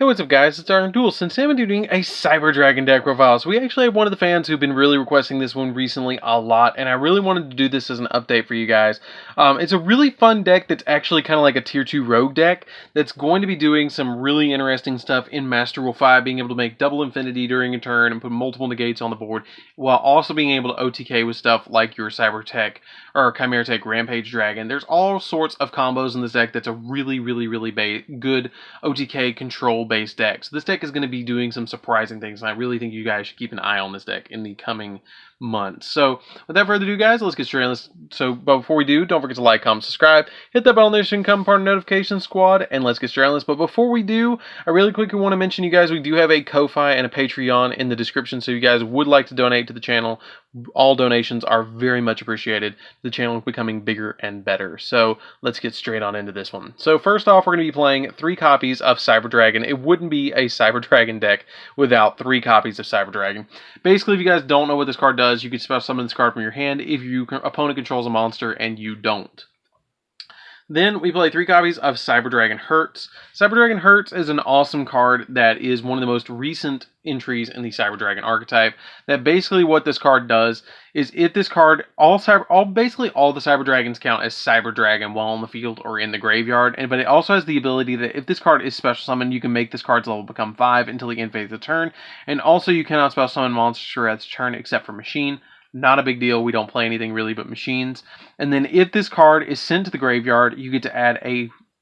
Hey, what's up guys, it's DarkArmedDuelist, and today I'm doing a Cyber Dragon deck profile. So we actually have one of the fans who've been really requesting this one recently a lot, and I really wanted to do this as an update for you guys. It's a really fun deck that's actually kind of like a tier 2 rogue deck that's going to be doing some really interesting stuff in Master Rule 5, being able to make double infinity during a turn and put multiple negates on the board, while also being able to OTK with stuff like your Cyber Tech or Chimera Tech Rampage Dragon. There's all sorts of combos in this deck that's a really good OTK control based deck. So this deck is going to be doing some surprising things, and I really think you guys should keep an eye on this deck in the coming months. So without further ado guys, let's get straight on this. But before we do, don't forget to like, comment, subscribe, hit that bell notification, become part of the notification squad, and let's get straight on this. But before we do, I really quickly want to mention you guys, we do have a Ko-Fi and a Patreon in the description, so you guys would like to donate to the channel. All donations are very much appreciated. The channel is becoming bigger and better. So let's get straight on into this one. So first off, we're going to be playing 3 copies of Cyber Dragon. It wouldn't be a Cyber Dragon deck without 3 copies of Cyber Dragon. Basically, if you guys don't know what this card does, you can special summon this card from your hand if your opponent controls a monster and you don't. Then we play 3 copies of Cyber Dragon Hertz. Cyber Dragon Hertz is an awesome card that is one of the most recent entries in the Cyber Dragon archetype. That basically what this card does is if this card, basically all the Cyber Dragons count as Cyber Dragon while on the field or in the graveyard, but it also has the ability that if this card is special summoned, you can make this card's level become 5 until the end phase of the turn, and also you cannot special summon monsters for its turn except for Machine. Not a big deal. We don't play anything really but machines. And then if this card is sent to the graveyard, you get to add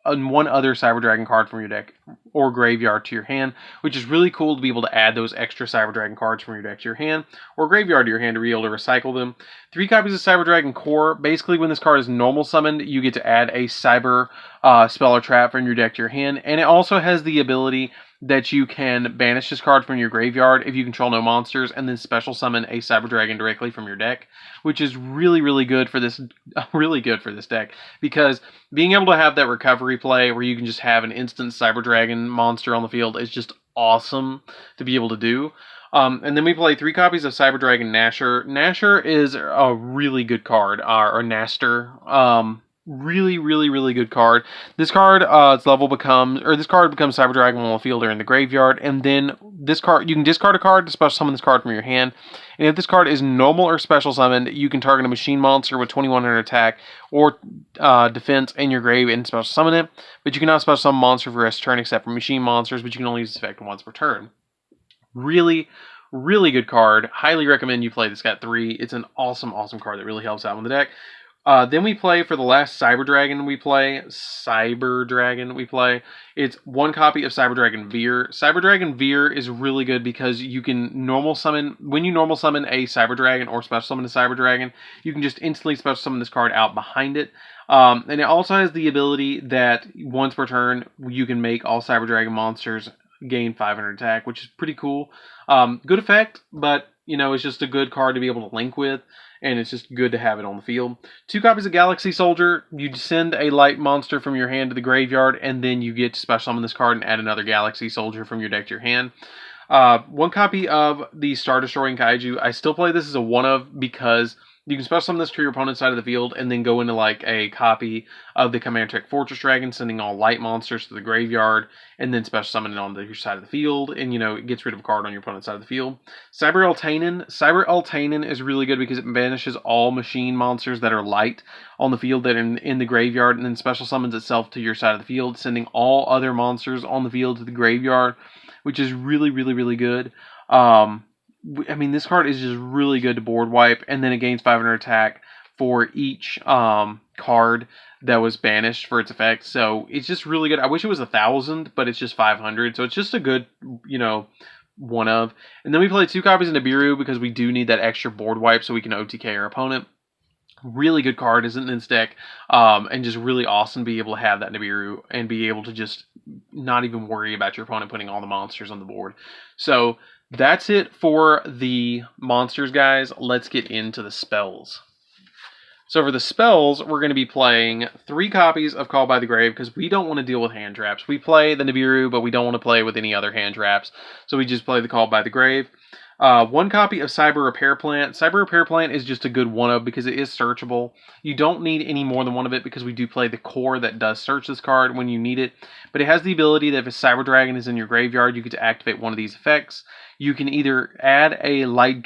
one other Cyber Dragon card from your deck or graveyard to your hand, which is really cool to be able to add those extra Cyber Dragon cards from your deck to your hand or graveyard to your hand to be able to recycle them. 3 copies of Cyber Dragon Core. Basically, when this card is normal summoned, you get to add a Cyber spell or trap from your deck to your hand. And it also has the ability that you can banish this card from your graveyard if you control no monsters, and then special summon a Cyber Dragon directly from your deck, which is really good for this deck, because being able to have that recovery play where you can just have an instant Cyber Dragon monster on the field is just awesome to be able to do. And then we play 3 copies of Cyber Dragon Nasher. Nasher is a really good card, or Naster. Really good card. This card, this card becomes Cyber Dragon on the field or in the graveyard, and then this card, you can discard a card to special summon this card from your hand. And if this card is normal or special summoned, you can target a machine monster with 2100 attack or defense in your grave and special summon it. But you cannot special summon monster for the rest of the turn except for machine monsters, but you can only use this effect once per turn. Really good card. Highly recommend you play this at 3. It's an awesome card that really helps out in the deck. Then we play, for the last Cyber Dragon we play, it's 1 copy of Cyber Dragon Veer. Cyber Dragon Veer is really good because you can when you normal summon a Cyber Dragon or special summon a Cyber Dragon, you can just instantly special summon this card out behind it. And it also has the ability that once per turn, you can make all Cyber Dragon monsters gain 500 attack, which is pretty cool. Good effect, but it's just a good card to be able to link with, and it's just good to have it on the field. 2 copies of Galaxy Soldier. You send a light monster from your hand to the graveyard, and then you get to special summon this card and add another Galaxy Soldier from your deck to your hand. 1 copy of the Star Destroying Kaiju. I still play this as a 1-of because you can special summon this to your opponent's side of the field and then go into like a copy of the Chimera Tech Fortress Dragon, sending all light monsters to the graveyard, and then special summon it onto your side of the field, and it gets rid of a card on your opponent's side of the field. Cyber Eltanen is really good because it banishes all machine monsters that are light on the field that are in the graveyard, and then special summons itself to your side of the field, sending all other monsters on the field to the graveyard, which is really good. This card is just really good to board wipe, and then it gains 500 attack for each card that was banished for its effect. So it's just really good. I wish it was 1,000, but it's just 500. So it's just a good, 1-of. And then we play 2 copies of Nibiru because we do need that extra board wipe so we can OTK our opponent. Really good card, isn't in this deck, and just really awesome to be able to have that Nibiru and be able to just not even worry about your opponent putting all the monsters on the board. So that's it for the monsters, guys. Let's get into the spells. So for the spells, we're going to be playing 3 copies of Call by the Grave because we don't want to deal with hand traps. We play the Nibiru, but we don't want to play with any other hand traps. So we just play the Call by the Grave. One copy of Cyber Repair Plant. Cyber Repair Plant is just a good one-of because it is searchable. You don't need any more than one of it because we do play the core that does search this card when you need it. But it has the ability that if a Cyber Dragon is in your graveyard, you get to activate one of these effects. You can either add a light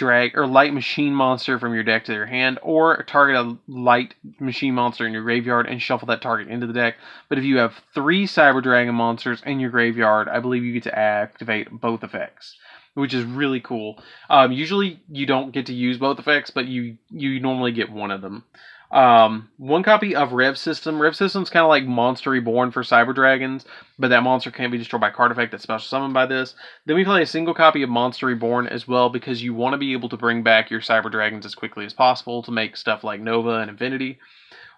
machine monster from your deck to your hand, or target a light machine monster in your graveyard and shuffle that target into the deck. But if you have 3 Cyber Dragon monsters in your graveyard, I believe you get to activate both effects, which is really cool. Usually you don't get to use both effects, but you normally get one of them. One copy of Rev System. Rev System's kind of like Monster Reborn for Cyber Dragons, but that monster can't be destroyed by card effect that's special summoned by this. Then we play a single copy of Monster Reborn as well, because you want to be able to bring back your Cyber Dragons as quickly as possible to make stuff like Nova and Infinity.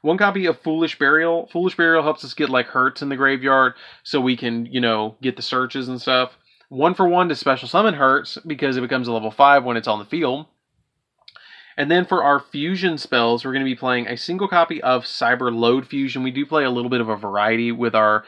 One copy of Foolish Burial. Foolish Burial helps us get like Hurts in the graveyard, so we can, get the searches and stuff. 1-for-1 to special summon Hurts, because it becomes a level 5 when it's on the field. And then for our fusion spells, we're going to be playing a single copy of Cyber Load Fusion. We do play a little bit of a variety with our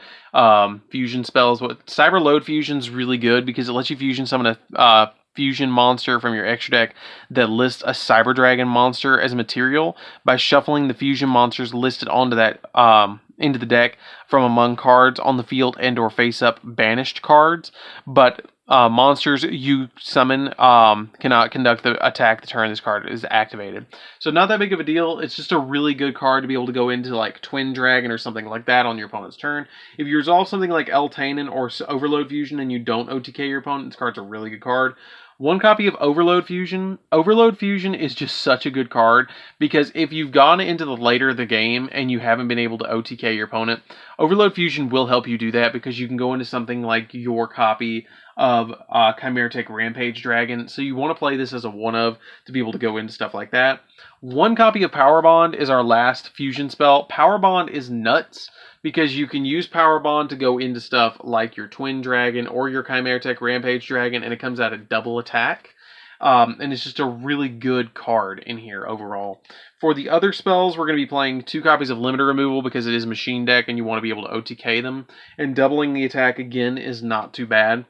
fusion spells. But Cyber Load Fusion is really good because it lets you fusion summon a fusion monster from your extra deck that lists a Cyber Dragon monster as material by shuffling the fusion monsters listed onto that into the deck from among cards on the field and or face up banished cards. But monsters you summon cannot conduct the attack the turn this card is activated. So not that big of a deal. It's just a really good card to be able to go into like Twin Dragon or something like that on your opponent's turn. If you resolve something like Eltanen or Overload Fusion and you don't OTK your opponent, this card's a really good card. One copy of Overload Fusion. Overload Fusion is just such a good card because if you've gone into the later of the game and you haven't been able to OTK your opponent, Overload Fusion will help you do that because you can go into something like your copy of Chimeritic Rampage Dragon. So you want to play this as a one-of to be able to go into stuff like that. One copy of Power Bond is our last fusion spell. Power Bond is nuts because you can use Power Bond to go into stuff like your Twin Dragon or your Chimeritic Rampage Dragon, and it comes out at double attack. And it's just a really good card in here overall. For the other spells, we're going to be playing 2 copies of Limiter Removal because it is a machine deck and you want to be able to OTK them. And doubling the attack again is not too bad.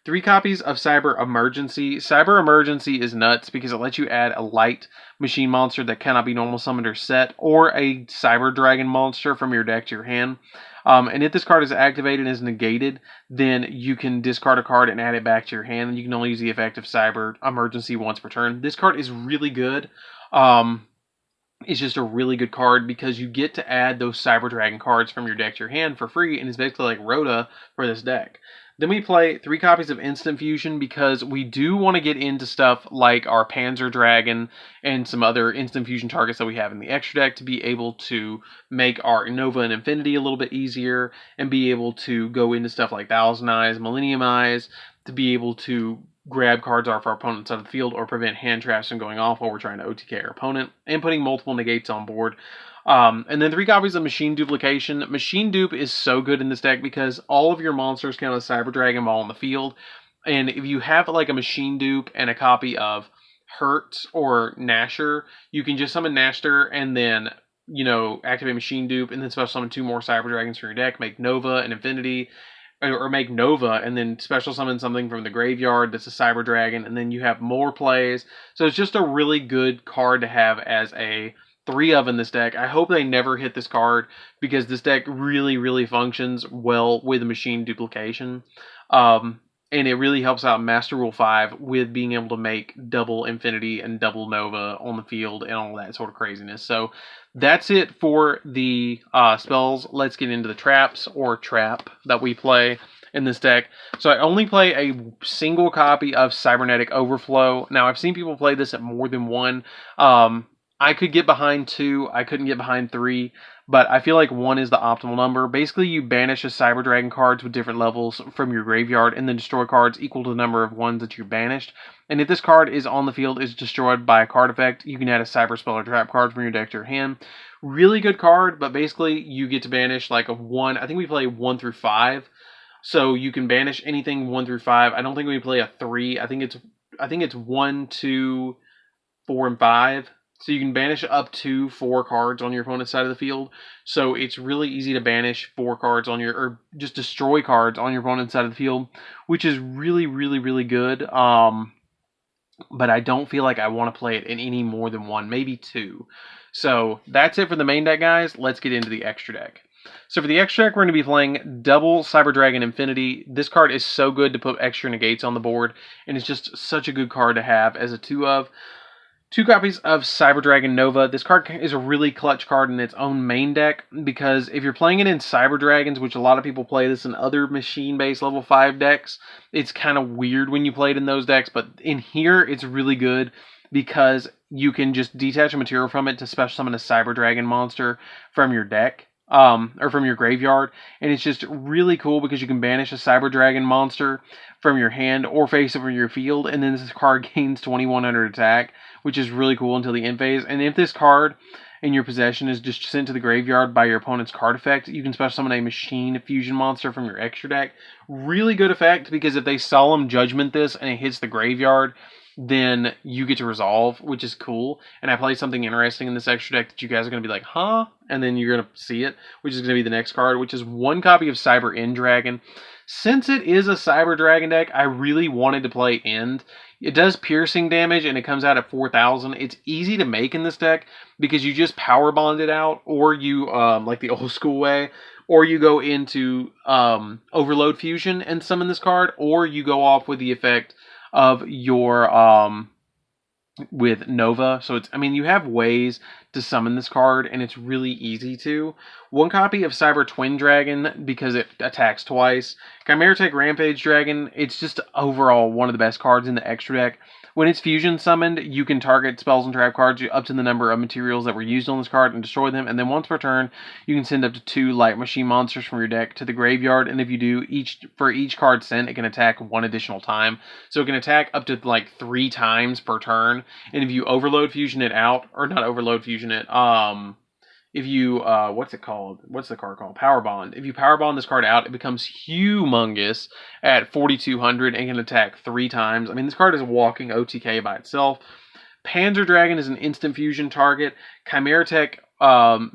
3 copies of Cyber Emergency. Cyber Emergency is nuts because it lets you add a light machine monster that cannot be normal summoned or set, or a Cyber Dragon monster from your deck to your hand. And if this card is activated and is negated, then you can discard a card and add it back to your hand, and you can only use the effect of Cyber Emergency once per turn. This card is really good. It's just a really good card because you get to add those Cyber Dragon cards from your deck to your hand for free, and it's basically like Rhoda for this deck. Then we play 3 copies of Instant Fusion because we do want to get into stuff like our Panzer Dragon and some other Instant Fusion targets that we have in the extra deck to be able to make our Nova and Infinity a little bit easier and be able to go into stuff like Thousand Eyes, Millennium Eyes, to be able to grab cards off our opponent's side of the field or prevent hand traps from going off while we're trying to OTK our opponent, and putting multiple negates on board. And then 3 copies of Machine Duplication. Machine Dupe is so good in this deck because all of your monsters count as Cyber Dragon while on the field. And if you have like a Machine Dupe and a copy of Hurt or Nasher, you can just summon Nasher and then, activate Machine Dupe and then special summon 2 more Cyber Dragons from your deck, make Nova and Infinity, or make Nova and then special summon something from the graveyard that's a Cyber Dragon, and then you have more plays. So it's just a really good card to have as a 3 of in this deck. I hope they never hit this card because this deck really, really functions well with Machine Duplication. And it really helps out Master Rule 5 with being able to make double Infinity and double Nova on the field and all that sort of craziness. So that's it for the spells. Let's get into the traps or trap that we play in this deck. So I only play a single copy of Cybernetic Overflow. Now I've seen people play this at more than 1. I could get behind 2, I couldn't get behind 3, but I feel like 1 is the optimal number. Basically, you banish a Cyber Dragon cards with different levels from your graveyard and then destroy cards equal to the number of ones that you banished. And if this card is on the field, is destroyed by a card effect, you can add a Cyber Spell or Trap card from your deck to your hand. Really good card, but basically you get to banish like a 1. I think we play 1 through 5. So you can banish anything 1 through 5. I don't think we play a 3. I think it's 1, 2, 4, and 5. So you can banish up to 4 cards on your opponent's side of the field. So it's really easy to banish 4 cards on your, or just destroy cards on your opponent's side of the field, which is really, really, really good. but I don't feel like I want to play it in any more than one, maybe two. So that's it for the main deck, guys. Let's get into the extra deck. So for the extra deck, we're going to be playing double Cyber Dragon Infinity. This card is so good to put extra negates on the board, and it's just such a good card to have as a 2 of. 2 copies of Cyber Dragon Nova. This card is a really clutch card in its own main deck, because if you're playing it in Cyber Dragons, which a lot of people play this in other machine-based level 5 decks, it's kind of weird when you play it in those decks, but in here, it's really good because you can just detach a material from it to special summon a Cyber Dragon monster from your deck. Or from your graveyard, and it's just really cool because you can banish a Cyber Dragon monster from your hand or face it from your field, and then this card gains 2100 attack, which is really cool until the end phase. And if this card in your possession is just sent to the graveyard by your opponent's card effect, you can special summon a machine fusion monster from your extra deck. Really good effect, because if they Solemn Judgment this and it hits the graveyard, then you get to resolve, which is cool. And I played something interesting in this extra deck that you guys are going to be like, huh? And then you're going to see it, which is going to be the next card, which is 1 copy of Cyber End Dragon. Since it is a Cyber Dragon deck, I really wanted to play End. It does piercing damage, and it comes out at 4,000. It's easy to make in this deck, because you just power bond it out, or you, like the old school way, or you go into Overload Fusion and summon this card, or you go off with the effect of your with Nova. So it's, I mean, you have ways to summon this card, and it's really easy to. 1 copy of Cyber Twin Dragon, because it attacks twice. Chimera Rampage Dragon, it's just overall one of the best cards in the extra deck. When it's fusion summoned, you can target spells and trap cards up to the number of materials that were used on this card and destroy them. And then once per turn, you can send up to 2 light machine monsters from your deck to the graveyard. And if you do, for each card sent, it can attack 1 additional time. So it can attack up to like 3 times per turn. And if you overload fusion it out, or not overload fusion it, if you, what's it called? What's the card called? Power Bond. If you Power Bond this card out, it becomes humongous at 4,200 and can attack 3 times. I mean, this card is a walking OTK by itself. Panzer Dragon is an instant fusion target. Chimera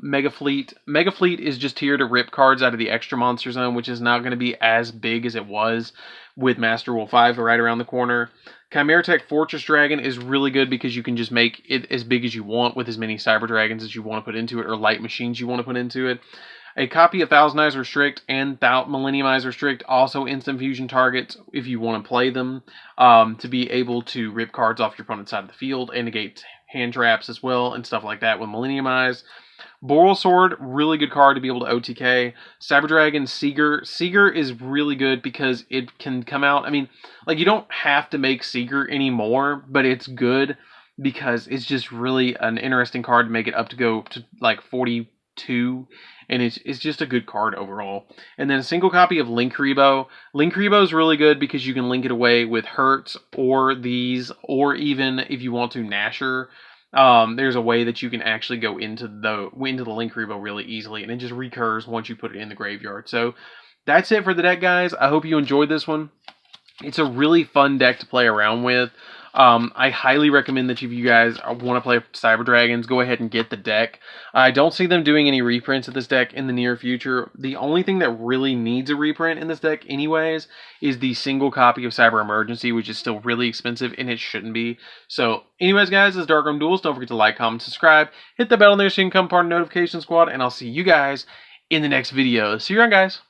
Mega Fleet. Mega Fleet is just here to rip cards out of the extra monster zone, which is not going to be as big as it was with Master Rule 5 right around the corner. Chimera Fortress Dragon is really good because you can just make it as big as you want with as many Cyber Dragons as you want to put into it, or light machines you want to put into it. A copy of Thousand Eyes Restrict and Millennium Eyes Restrict, also instant fusion targets if you want to play them, to be able to rip cards off your opponent's side of the field and negate hand traps as well and stuff like that with Millennium Eyes. Boral Sword, really good card to be able to OTK. Cyber Dragon Seeger. Seeger is really good because it can come out. I mean, like, you don't have to make Seeger anymore, but it's good because it's just really an interesting card to make it up to go to like 42. And it's just a good card overall. And then a single copy of Linkuriboh. Linkuriboh is really good because you can link it away with Hertz or these, or even if you want to Nasher. There's a way that you can actually go into the Linkuriboh really easily, and it just recurs once you put it in the graveyard. So that's it for the deck, guys. I hope you enjoyed this one. It's a really fun deck to play around with. I highly recommend that if you guys want to play Cyber Dragons, go ahead and get the deck. I don't see them doing any reprints of this deck in the near future. The only thing that really needs a reprint in this deck anyways is the single copy of Cyber Emergency, which is still really expensive, and it shouldn't be. So anyways, guys, this is DarkArmedDuelist. Don't forget to like, comment, subscribe. Hit the bell there so you can become part of the notification squad, and I'll see you guys in the next video. See you around, guys.